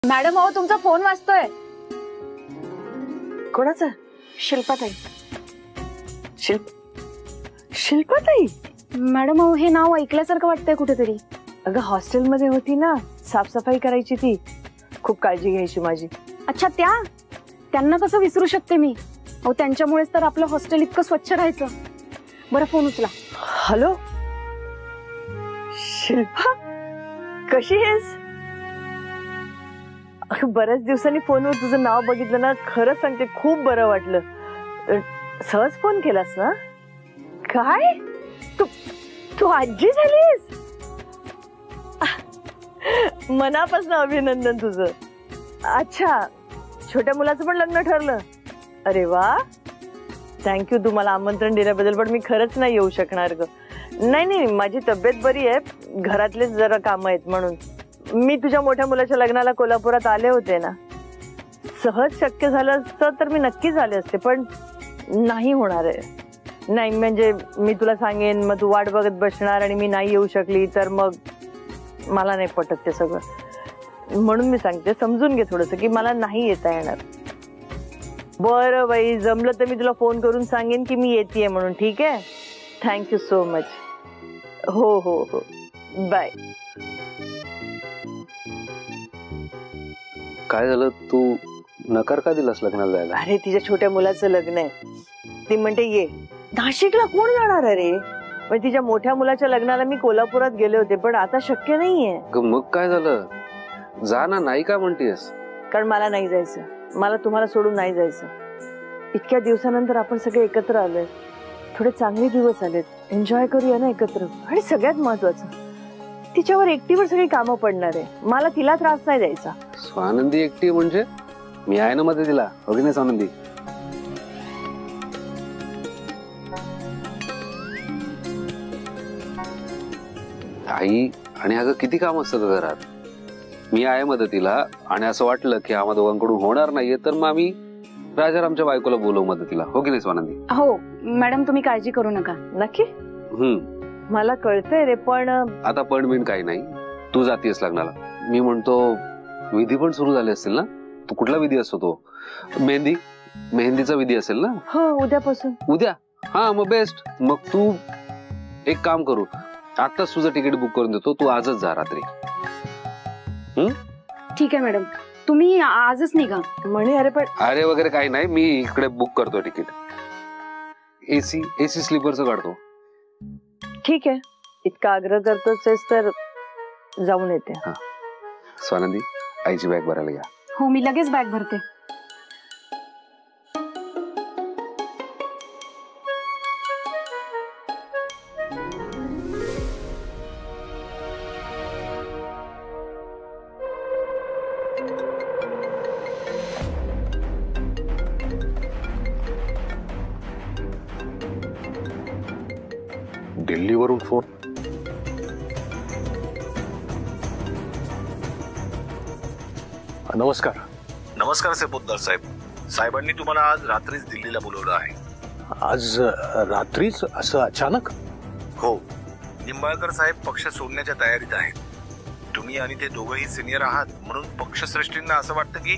Madam अहो तुमचा phone वाजतोय। कोणाचा? शिल्पाताई। शिल्पाताई? मॅडम अहो हे नाव ऐकल्यासारखं वाटतंय कुठेतरी। अगं हॉस्टेलमध्ये होती ना, साफसफाई करायची ती, खूप काळजी घ्यायची माझी। अच्छा त्यांना कसं विसरू शकते मी? अहो त्यांच्यामुळेच तर आपलं हॉस्टेल इतकं स्वच्छ राहायचं। बरं फोन उचला। हॅलो शिल्पा, कशी आहेस? बऱ्याच दिवसांनी फोनवर तुझं नाव बघितलं ना, खरं सांगते खूप बरं वाटलं। सहज फोन केलास ना? काय तू आजी झालीस? मनापासून अभिनंदन तुझं। अच्छा, छोट्या मुलाचं पण लग्न ठरलं? अरे वा, थँक्यू तू मला आमंत्रण दिल्याबद्दल। पण मी खरंच नाही येऊ शकणार ग। नाही, माझी तब्येत बरी आहे, घरातलेच जरा काम आहेत म्हणून। मी तुझ्या मोठ्या मुलाच्या लग्नाला कोल्हापुरात आले होते ना, सहज शक्य झालं असतं तर मी नक्कीच आले असते, पण नाही होणार आहे। नाही म्हणजे मी तुला सांगेन, मग तू वाट बघत बसणार आणि मी नाही येऊ शकली तर मग मला नाही पटत ते सगळं। म्हणून मी सांगते, समजून घे थोडंसं की मला नाही येता येणार। बरं बाई, जमलं तर मी तुला फोन करून सांगेन की मी येतेय म्हणून, ठीक आहे? Thank you so much. हो हो हो, बाय। काय झालं, तू नकार का दिलास लग्नाला जायला? अरे तिच्या छोट्या मुलाचं लग्न आहे, ती म्हणते ये। नाशिकला कोण जाणार अरे? पण तिच्या मोठ्या मुलाच्या लग्नाला मी कोल्हापुरात गेले होते, पण आता शक्य नाहीये। मग काय झालं, जा ना। नाही का म्हणतेस? कारण मला नाही जायचं, मला तुम्हाला सोडून नाही जायचं। इतक्या दिवसानंतर आपण सगळे एकत्र आलोय, थोडे चांगले दिवस आलेत, एन्जॉय करूया ना एकत्र। आणि सगळ्यात महत्वाचं, तिच्यावर एकटीवर सगळी कामं पडणार आहे, मला तिला त्रास नाही द्यायचा। स्वानंदी एकटी म्हणजे? मी आहे ना मध्ये तिला, हो की नाही स्वानंदी? आई आणि अगं किती काम असतं घरात, मी आहे मदतीला। आणि असं वाटलं की आम्हा दोघांकडून होणार नाहीये तर मग आम्ही राजारामच्या बायकोला बोलवू मदतीला, हो की नाही स्वानंदी? हो मॅडम, तुम्ही काळजी करू नका। नक्की? मला कळतंय रे, पण आता पण बिन काही नाही, तू जातीयस लग्नाला। मी म्हणतो विधी पण सुरू झाले असतील ना? तू कुठला विधी असतो तो? मेहंदीचा विधी असेल ना? हो, उद्यापासून। उद्या? हा मग बेस्ट। मग तू एक काम करू, आताच तुझं तिकीट बुक करून देतो, तू आजच जा रात्री। ठीक आहे मॅडम, तुम्ही आजच निघा म्हणे। अरे वगैरे काही नाही, मी इकडे बुक करतो तिकीट। एसी स्लीपरचं काढतो। ठीक आहे, इतका आग्रह करतोच तर जाऊन येते। हा स्वानंदी, आईची बॅग भरायला घ्या। हो, मी लगेच बॅग भरते। दिल्लीवरून फोन? नमस्कार। नमस्कार पोद्दार साहेब, साहेबांनी तुम्हाला आज रात्रीच दिल्लीला बोलवलं आहे। आज रात्रीच? असं अचानक? हो, निंबाळकर साहेब पक्ष सोडण्याच्या तयारीत आहेत। तुम्ही आणि ते दोघंही सिनियर आहात, म्हणून पक्षश्रेष्ठींना असं वाटतं की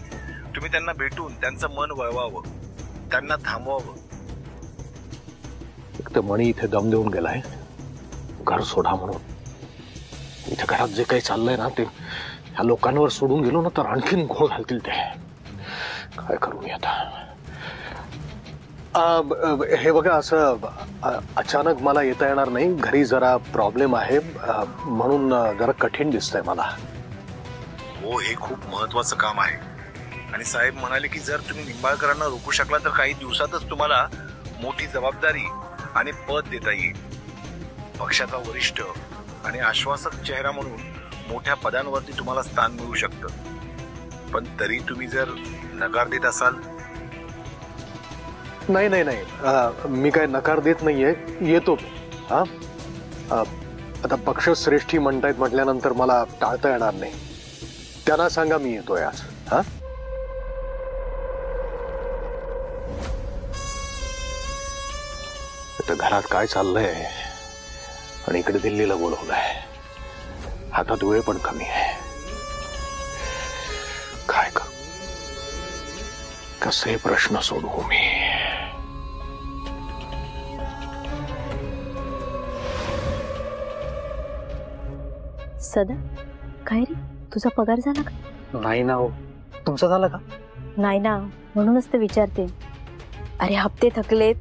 तुम्ही त्यांना भेटून त्यांचं मन वळवावं, त्यांना थांबवावं। एक तर मणी इथे दम देऊन गेलाय घर सोडा म्हणून। इथे घरात जे काही चाललंय ना, ते ह्या लोकांवर सोडून गेलो ना तर आणखीन घोळ घालतील ते। काय करू मी आता? हे बघा, असं अचानक मला येता येणार नाही, घरी जरा प्रॉब्लेम आहे, म्हणून जरा कठीण दिसतंय मला। हो, हे खूप महत्वाचं काम आहे आणि साहेब म्हणाले की जर तुम्ही निंबाळकरांना रोखू शकला तर काही दिवसातच तुम्हाला मोठी जबाबदारी आणि पद देता येईल। पक्षाचा वरिष्ठ आणि आश्वासक चेहरा म्हणून मोठ्या पदांवरती तुम्हाला स्थान मिळू शकतं, पण तरी तुम्ही जर नकार देत असाल? नाही नाही नाही, मी काय नकार देत नाहीये, येतो। हा, आता पक्षश्रेष्ठी म्हणतायत म्हटल्यानंतर मला टाळता येणार नाही। त्यांना सांगा मी येतोय आज। हा, आता घरात काय चाललंय आणि इकडे दिल्लीला बोलवलंय, हातात वेळ पण कमी आहे। काय करू, कसे प्रश्न सोडवू मी? सदा, काय रे, तुझा पगार झाला का? नाही ना हो. तुमचा झाला का? नाही ना, म्हणूनच तर विचारते. अरे हप्ते थकलेत,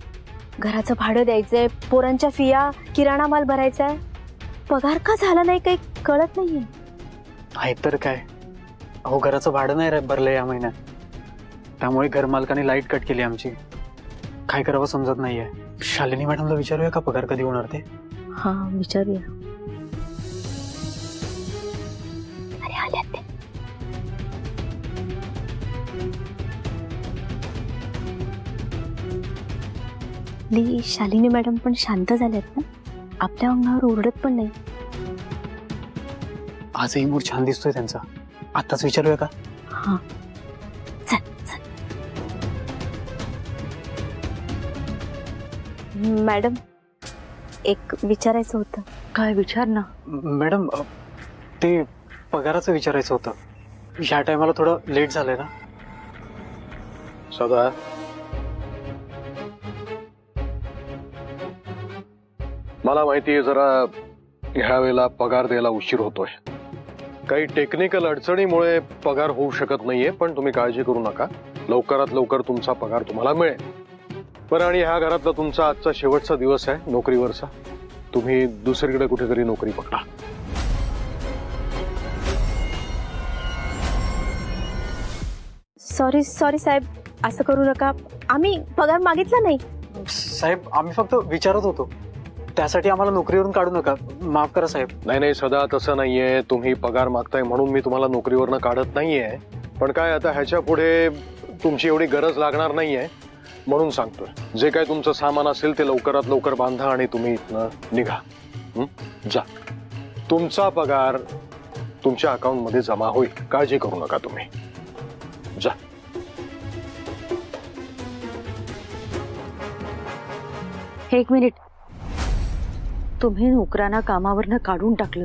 घराचं भाडं द्यायचंय, पोरांच्या फिया, किराणा माल भरायचाय. पगार का झाला नाही काही कळत नाहीये. नाही तर काय, अहो घराचं भाडं नाही भरलं या महिन्यात, त्यामुळे घरमालकाने लाईट कट केली आमची. काय करावं समजत नाहीये. शालिनी मॅडमला विचारूया का पगार कधी होणार ते? हा विचारूया. अरे आल्यात ते. शालिनी मॅडम पण शांत झाल्यात ना, आपल्या अंगावर ओरडत पण नाही. आजही मूड छान दिसतोय त्यांचा. आताच विचारूया का? हा चल चल. मॅडम, एक विचारायचं होतं. काय विचार ना. मॅडम, ते पगाराचं विचारायचं होतं. ह्या टायमाला थोडं लेट झालंय ना. सदा, मला माहितीये जरा ह्या वेळेला पगार द्यायला उशीर होतोय. काही टेक्निकल अडचणीमुळे पगार होऊ शकत नाहीये, पण तुम्ही काळजी करू नका. लवकरात लवकर तुमचा पगार तुम्हाला मिळेल. पण आणि ह्या घरातला तुमचा आजचा शेवटचा दिवस आहे नोकरीवरचा. तुम्ही दुसरीकडे कुठेतरी नोकरी पकडा. सॉरी सॉरी साहेब, असं करू नका. आम्ही पगार मागितला नाही. साहेब, आम्ही फक्त विचारत होतो, त्यासाठी आम्हाला नोकरीवरून काढू नका. माफ करा साहेब. नाही नाही सदा, तसं नाहीये. तुम्ही पगार मागताय म्हणून मी तुम्हाला नोकरीवरनं काढत नाहीये. पण काय आता ह्याच्या पुढे तुमची एवढी गरज लागणार नाहीये म्हणून सांगतोय. जे काय तुमचं सामान असेल ते लवकरात लवकर बांधा आणि तुम्ही इथनं निघा. जा, तुमचा पगार तुमच्या अकाउंटमध्ये जमा होईल. काळजी करू नका तुम्ही. जा. एक मिनिट. तुम्ही नोकरांना कामावरनं काढून टाकलं,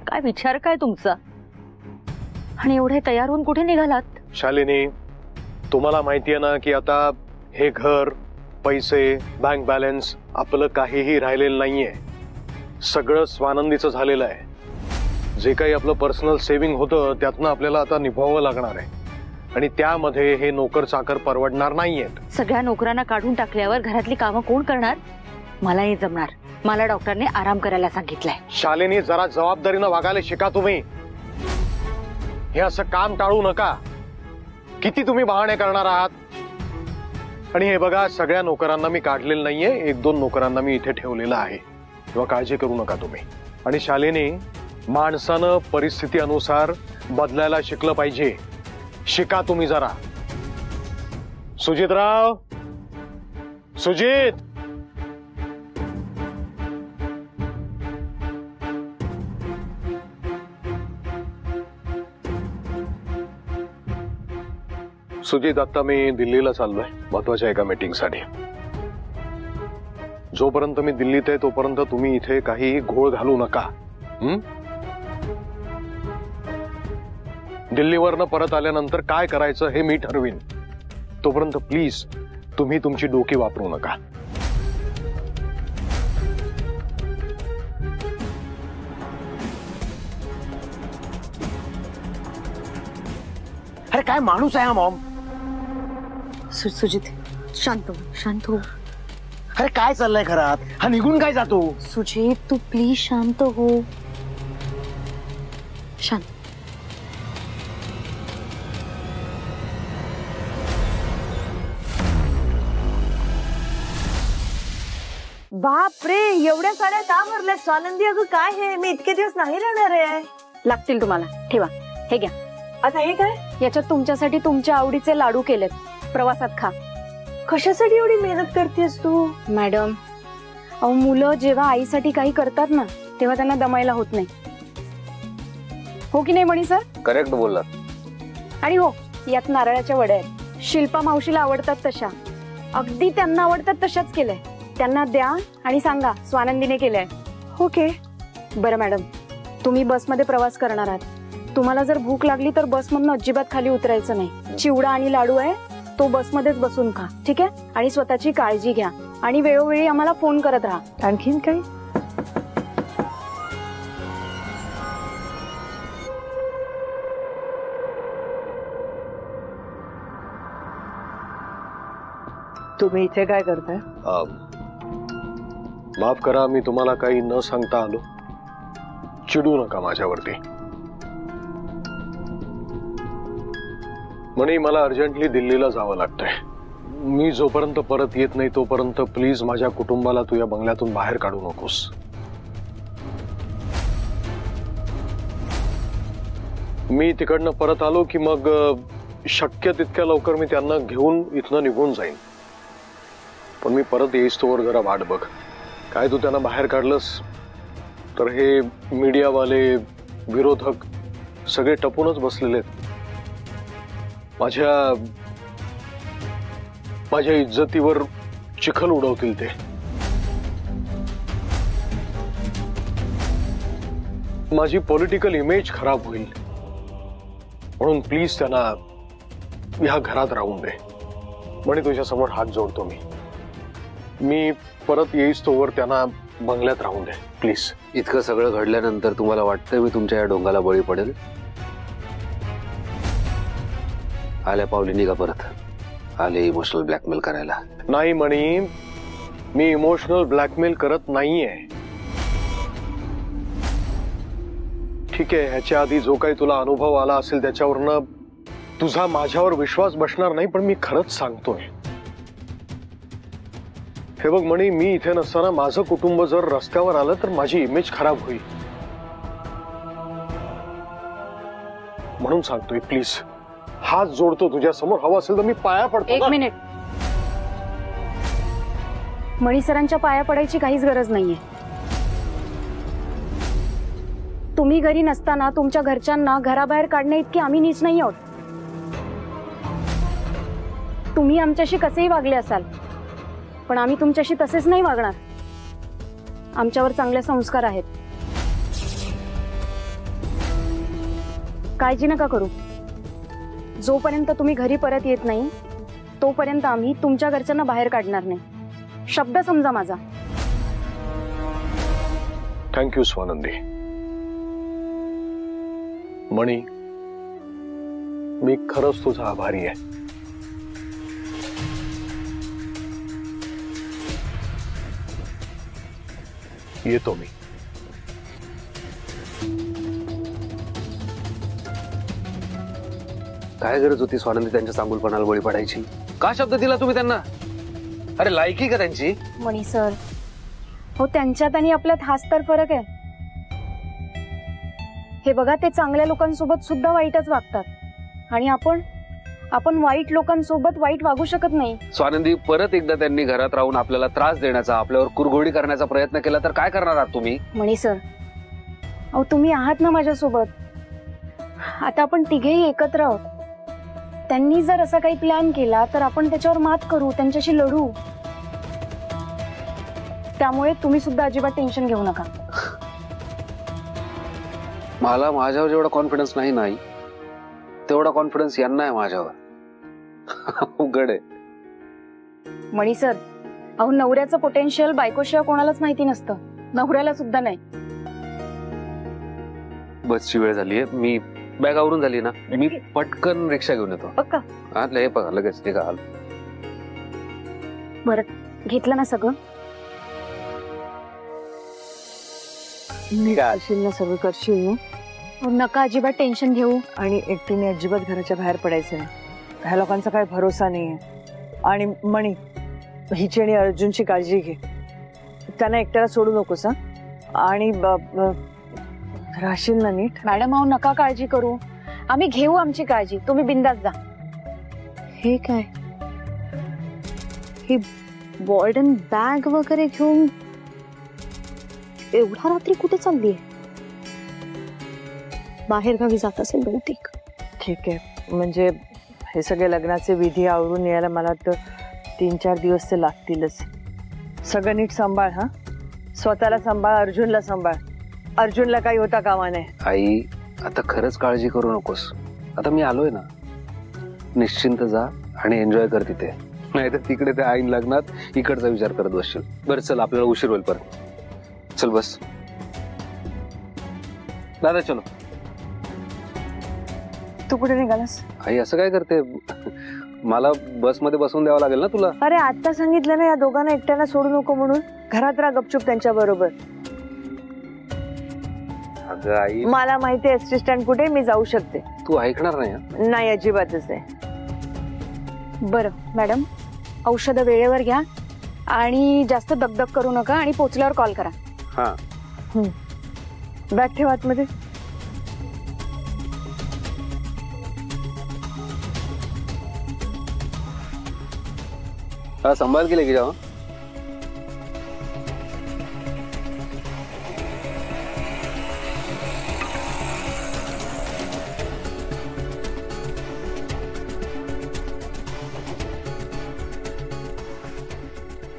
काय विचार काय तुमचा? आणि एवढे तयार होऊन कुठे निघालात? शालिनी, तुम्हाला माहितीये ना की आता हे घर, पैसे, बँक बॅलन्स आपलं काहीही राहिलेलं नाहीये. सगळं स्वानंदीचं झालेलं आहे. जे काही आपलं पर्सनल सेव्हिंग होतं त्यातनं आपल्याला आता निभावावं लागणार आहे. आणि त्यामध्ये हे नोकर चाकर परवडणार नाहीयेत. सगळ्या नोकरांना काढून टाकल्यावर घरातली कामं कोण करणार? मला हे जमणार. मला डॉक्टरने आराम करायला सांगितलंय. शालिनी, जरा जबाबदारीनं वागायला शिका तुम्ही. हे असं काम टाळू नका. किती तुम्ही बहाणे करणार आहात? आणि हे बघा, सगळ्या नोकरांना मी काढलेलं नाहीये. 1-2 नोकरांना मी इथे ठेवलेलं आहे. तेव्हा काळजी करू नका तुम्ही. आणि शालिनी, माणसानं परिस्थिती अनुसार बदलायला शिकलं पाहिजे. शिका तुम्ही जरा. सुजितराव, सुजित, सुजित, आता मी दिल्लीला चाललोय महत्वाच्या एका मीटिंगसाठी. जोपर्यंत मी दिल्लीत आहे तोपर्यंत तुम्ही इथे काही घोळ घालू नका. दिल्लीवरनं परत आल्यानंतर काय करायचं हे मी ठरवीन. तोपर्यंत प्लीज तुम्ही तुमची डोकी वापरू नका. अरे काय माणूस आहे हा मॉम. सुजित, शांत हो, शांत हो. अरे काय चाललंय घरात? हा निघून काय जातो? सुजित, तू प्लीज शांत हो. शांत. बापरे, एवढ्या साड्या का भरल्या स्वानंदी? अगं काय हे, मी इतके दिवस नाही राहणार आहे. लागतील तुम्हाला. ठेवा, हे घ्या. आता हे काय? याच्यात तुमच्यासाठी तुमच्या आवडीचे लाडू केलेत. प्रवासात खा. कशासाठी एवढी मेहनत करतेस तू? मॅडम, अहो मुलं जेव्हा आईसाठी काही करतात ना तेव्हा त्यांना दमायला होत नाही. हो की नाही मणी सर? करेक्ट बोललात. आणि हो, यात नारळाच्या वड्या आहेत. शिल्पा मावशीला आवडतात तशा, अगदी त्यांना आवडतात तशाच केलंय. त्यांना द्या आणि सांगा स्वानंदीने केलंय. ओके. बरं मॅडम, तुम्ही बसमध्ये प्रवास करणार आहात तुम्हाला जर भूक लागली तर बसमधून अजिबात खाली उतरायचं नाही. चिवडा आणि लाडू आहे तो बसमध्येच बसून खा, ठीक आहे? आणि स्वतःची काळजी घ्या आणि वेळोवेळी आम्हाला फोन करत राहा. आणखीन काही? तुम्ही इथे काय करताय? माफ करा, मी तुम्हाला काही न सांगता आलो. चिडू नका माझ्यावरती. म्हणे मला अर्जंटली दिल्लीला जावं लागतंय. मी जोपर्यंत परत येत नाही तोपर्यंत प्लीज माझ्या कुटुंबाला तू या बंगल्यातून बाहेर काढू नकोस. मी तिकडनं परत आलो की मग शक्य तितक्या लवकर मी त्यांना घेऊन इथनं निघून जाईन. पण मी परत येईस तोवर जरा वाट बघ. काय तू त्यांना बाहेर काढलंस तर हे मीडियावाले विरोधक सगळे टपूनच बसलेले आहेत. माझ्या इज्जतीवर चिखल उडवतील ते. माझी पॉलिटिकल इमेज खराब होईल. म्हणून प्लीज त्यांना ह्या घरात राहून दे. म्हणे तुझ्या समोर हात जोडतो मी परत येईस तोवर त्यांना बंगल्यात राहून दे प्लीज. इतकं सगळं घडल्यानंतर तुम्हाला वाटतं मी तुमच्या या डोंगाला बळी पडेल? आल्या पावलीनी का परत आले इमोशनल ब्लॅकमेल करायला? नाही म्हणी, मी इमोशनल ब्लॅकमेल करत नाहीये. ठीक आहे, ह्याच्या आधी जो काही तुला अनुभव आला असेल त्याच्यावरनं तुझा माझ्यावर विश्वास बसणार नाही, पण मी खरंच सांगतोय. हे बघ म्हणी, मी इथे नसताना माझं कुटुंब जर रस्त्यावर आलं तर माझी इमेज खराब होईल. म्हणून सांगतोय प्लीज, हात जोडतो तुझ्या समोर. हवं असेल तर मी पाया पडतो. एक मिनिट. मणी सरांच्या पाया पडायची काहीच गरज नाहीये. तुम्ही घरी नसताना तुमच्या घरच्यांना घराबाहेर काढणे इतके आम्ही नीच नाही आहोत. तुम्ही आमच्याशी कसेही वागले असाल, पण आम्ही तुमच्याशी तसेच नाही वागणार. आमच्यावर चांगले संस्कार आहेत. काळजी नका करू. जोपर्यंत तुम्ही घरी परत येत नाही तोपर्यंत आम्ही तुमच्या घरच्यांना बाहेर काढणार नाही. शब्द समजा माझा. थँक्यू स्वानंदी. मणी, मी खरंच तुझा आभारी आहे. येतो मी. काय गरज होती स्वानंदी त्यांच्या चांगुलपणाला बळी पडायची? का शब्द दिला तुम्ही त्यांना? अरे लायकी का त्यांची? मणी सर, हो त्यांच्यात आणि आपल्यात हाच तर फरक आहे. हे बघा, ते चांगल्या लोकांसोबत सुद्धा वाईटच वागतात आणि आपण वाईट लोकांसोबत वाईट वागू शकत नाही. स्वानंदी, परत एकदा त्यांनी घरात राहून आपल्याला त्रास देण्याचा, आपल्यावर कुरघोडी करण्याचा प्रयत्न केला तर काय करणार आहात तुम्ही? मणी सर, अहो तुम्ही आहात ना माझ्यासोबत. आता आपण तिघेही एकत्र आहोत. त्यांनी जर असा काही प्लॅन केला तर आपण त्याच्यावर मात करू, त्यांच्याशी लढू. त्यामुळे तुम्ही सुद्धा अजिबात टेन्शन घेऊ नका. मला माझ्यावर जेवढा कॉन्फिडन्स नाही तेवढा कॉन्फिडन्स यांना आहे माझ्यावर. उघड आहे. मणी सर, अहो नवऱ्याचं पोटेन्शियल बायकोशिवाय कोणालाच माहिती नसतं. नवऱ्याला सुद्धा नाही. बसची वेळ झालीये. मी बॅग आवरून झाली ना, मी पटकन रिक्षा घेऊन येतो. पक्का? हा, हे बघा लगेच निघा. बरं, घेतलं ना सगळं? निघाशील ना सगळं, करशील ना? नका अजिबात टेन्शन घेऊ. आणि एकटीने अजिबात घराच्या बाहेर पडायचं नाही. ह्या लोकांचा काही भरोसा नाहीये. आणि मणी, हिची आणि अर्जुनची काळजी घे. त्यांना एकट्याला सोडू नकोस हा. आणि राहशील ना नीट? मॅडम, अहो नका काळजी करू. आम्ही घेऊ आमची काळजी. तुम्ही बिंदास जा. हे काय, ही बॉर्डन बॅग वगैरे घेऊन एवढ्या रात्री कुठे चाललीये? बाहेर गावी जात असेल बहुतेक. ठीक आहे, म्हणजे हे सगळे लग्नाचे विधी आवरून यायला मला वाटतं 3-4 दिवस ते लागतीलच. सगळं नीट सांभाळ हा. स्वतःला सांभाळ, अर्जुनला सांभाळ. अर्जुनला काही होता कामा नये. आई, आता खरंच काळजी करू नकोस. आता मी आलोय ना, निश्चिंत जा आणि एन्जॉय कर तिथे. नाही तर तिकडे त्या ऐन लग्नात इकडचा विचार करत बसशील. बरं चल, आपल्याला उशीर होईल परत. चल बस. दादा चलो. तू कुठे निघालास? आई असं काय करते? मला बसमध्ये बसून द्यावं लागेल ना तुला. अरे आता सांगितलं ना या दोघांना एकट्याला सोडू नको म्हणून. घरात राहा गपचूप त्यांच्या बरोबर. अगं आई, मला माहिती आहे एसटी स्टँड कुठे, मी जाऊ शकते. तू ऐकणार नाही हं? नाही अजिबातच आहे. बरं मॅडम, औषधं वेळेवर घ्या आणि जास्त दगदग करू नका आणि पोचल्यावर कॉल करा. हा. बॅग ठेव आतमध्ये. हा, संभाल के लेके जाओ.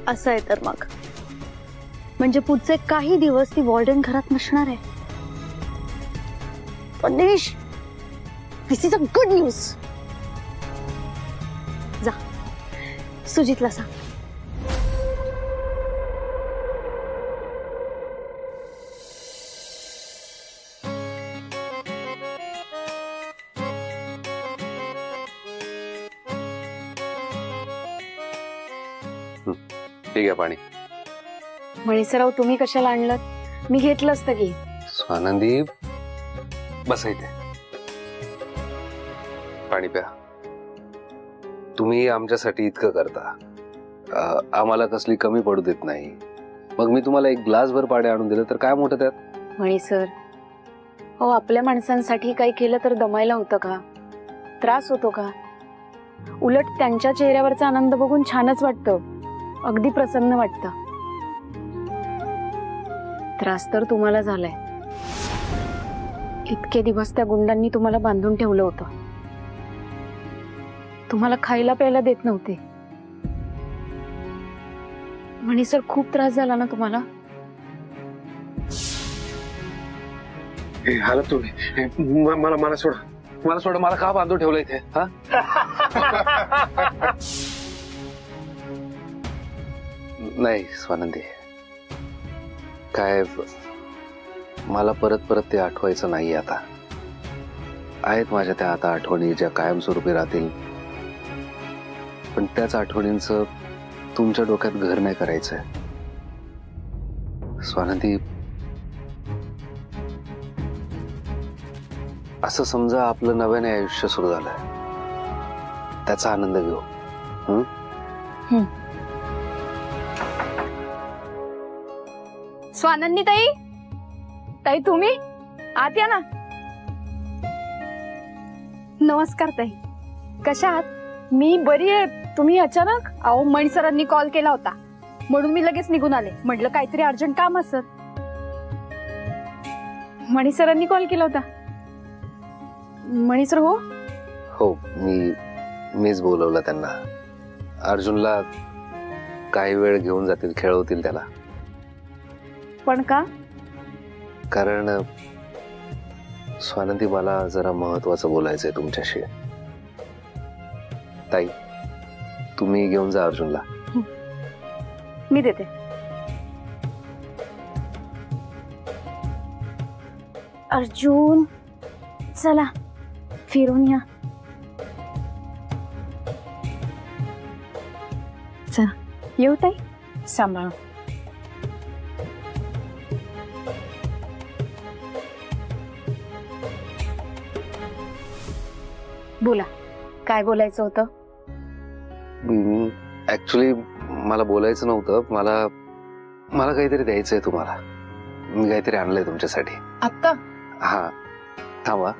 असं आहे तर मग म्हणजे पुढचे काही दिवस ती वॉर्डन घरात नसणार आहे. पनेश, दिस इज अ गुड न्यूज. जा सुजितला सांग. ठीक आहे पाणी. मणीसराव, तुम्ही कशाला आणलं? मी घेतलं असतं की. स्वानंदी बस इथे, पाणी प्या. तुम्ही आमच्यासाठी इतकं करता, आम्हाला कसली कमी पडू देत नाही. मग मी तुम्हाला एक ग्लासभर पाणी आणून दिलं तर काय मोठं त्यात? मणीसर, हो आपल्या माणसांसाठी काही केलं तर दमायला होतं का? त्रास होतो का? उलट त्यांच्या चेहऱ्यावरचा आनंद बघून छानच वाटतं, अगदी प्रसन्न वाटतं. त्रास तर तुम्हाला झालाय. इतके दिवस त्या गुंडांनी तुम्हाला बांधून ठेवलं होतं. तुम्हाला खायला प्यायला देत नव्हते. म्हणे सर, खूप त्रास झाला ना तुम्हाला? हाला तुम्ही मला सोडा, मला सोडा. मला का बांधून ठेवलं इथे? हा नाही स्वानंदी, काय मला परत परत ते आठवायचं नाही. आता आहेत माझ्या त्या आता आठवणी ज्या कायमस्वरूपी राहतील, पण त्याच आठवणींचं तुमच्या डोक्यात घर नाही करायचंय स्वानंदी. असं समजा आपलं नव्याने आयुष्य सुरू झालंय, त्याचा आनंद घेऊ. स्वानंदी ताई, ताई तुम्ही आत या ना. नमस्कार ताई, कशा आहात? मी बरी आहे. तुम्ही अचानक? अहो, मणीसरांनी कॉल केला होता म्हणून मी लगेच निघून आले. म्हटलं काहीतरी अर्जंट काम असत. मणीसरांनी कॉल केला होता? मणीसर? हो हो, मीच बोलवलं त्यांना. अर्जुनला काही वेळ घेऊन जातील, खेळवतील त्याला. पण का? कारण स्वानंदी, मला जरा महत्वाचं बोलायचंय तुमच्याशी. ताई, तुम्ही घेऊन जा अर्जुनला. मी देते. अर्जुन, चला फिरून या. चला येऊ ताई. सांभाळ. बोला, काय बोलायचं होतं? ऍक्च्युली मला बोलायचं नव्हतं. मला काहीतरी द्यायचंय तुम्हाला. मी काहीतरी आणलंय तुमच्यासाठी. आत्ता? हा, थांबा.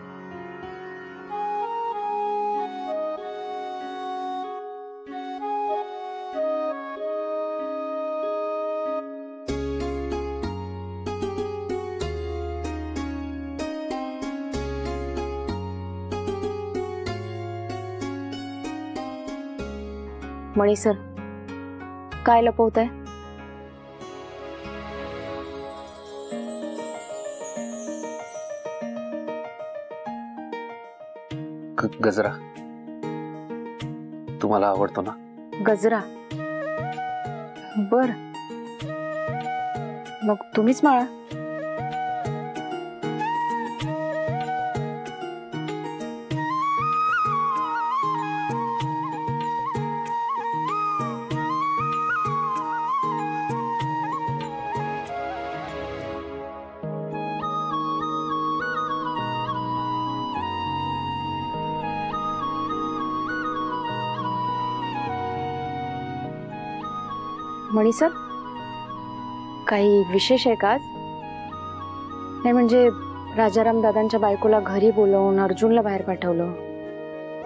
मणीसर, काय लपवताय? गजरा तुम्हाला आवडतो ना? गजरा? बर, मग तुम्हीच माळा. मणी सर, काही विशेष आहे का आज? नाही म्हणजे राजाराम दादांच्या बायकोला घरी बोलवून अर्जुनला बाहेर पाठवलं,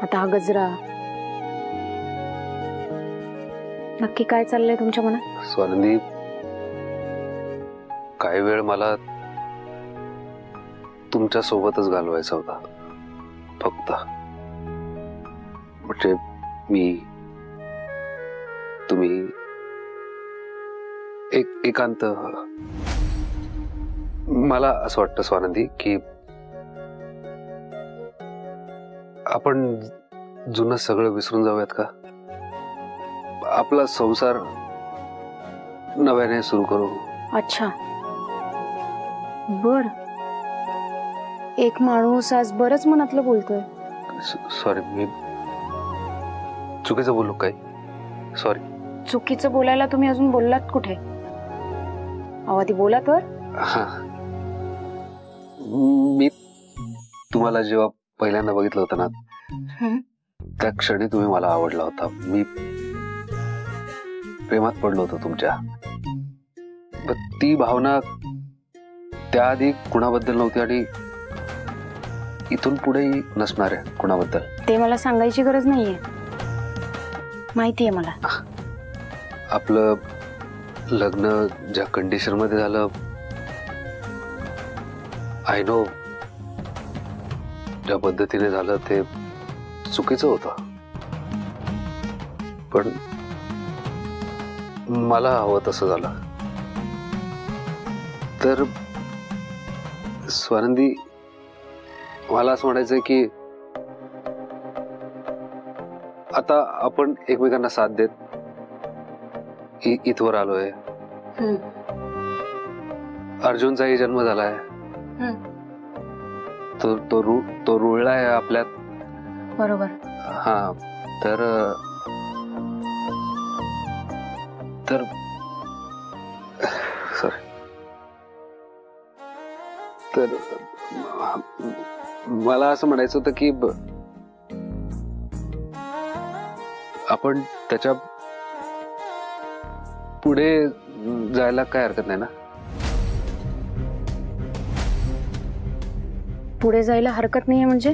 आता हा गजरा. नक्की काय चाललंय तुमच्या मनात? स्वानंदी, काही वेळ मला तुमच्या सोबतच घालवायचा होता फक्त. म्हणजे मी, तुम्ही, एकांत. मला असं वाटतं स्वानंदी की आपण जुनं सगळं विसरून जाऊयात का? आपला संसार नव्याने सुरू करू. अच्छा, बर. एक माणूस आज बरच मनातलं बोलतोय. सॉरी, मी चुकीचं बोललो काय? सॉरी. चुकीचं बोलायला तुम्ही अजून बोललात कुठे? अहो आधी बोला तर. हा, मी तुम्हाला जेव्हा पहिल्यांदा बघितलं होतं ना, त्या क्षणी तुम्ही मला आवडला होता. मी प्रेमात पडलो होतो तुमच्या. ती भावना त्याआधी कुणाबद्दल नव्हती आणि इथून पुढेही नसणार आहे कुणाबद्दल. ते मला सांगायची गरज नाहीये, माहितीये मला. आपलं लग्न ज्या कंडिशन मध्ये झालं, आय नो, ज्या पद्धतीने झालं ते चुकीचं होतं, पण मला हवं तसं झालं. तर स्वानंदी, मला असं म्हणायचंय की आता आपण एकमेकांना साथ देत इथवर आलोय. अर्जुनचाही जन्म झालाय, तो रुळलाय आपल्यात. बरोबर. हा, तर सॉरी. तर मला असं म्हणायचं होतं की आपण त्याच्या पुढे जायला काय हरकत नाही ना? पुढे जायला हरकत नाहीये म्हणजे?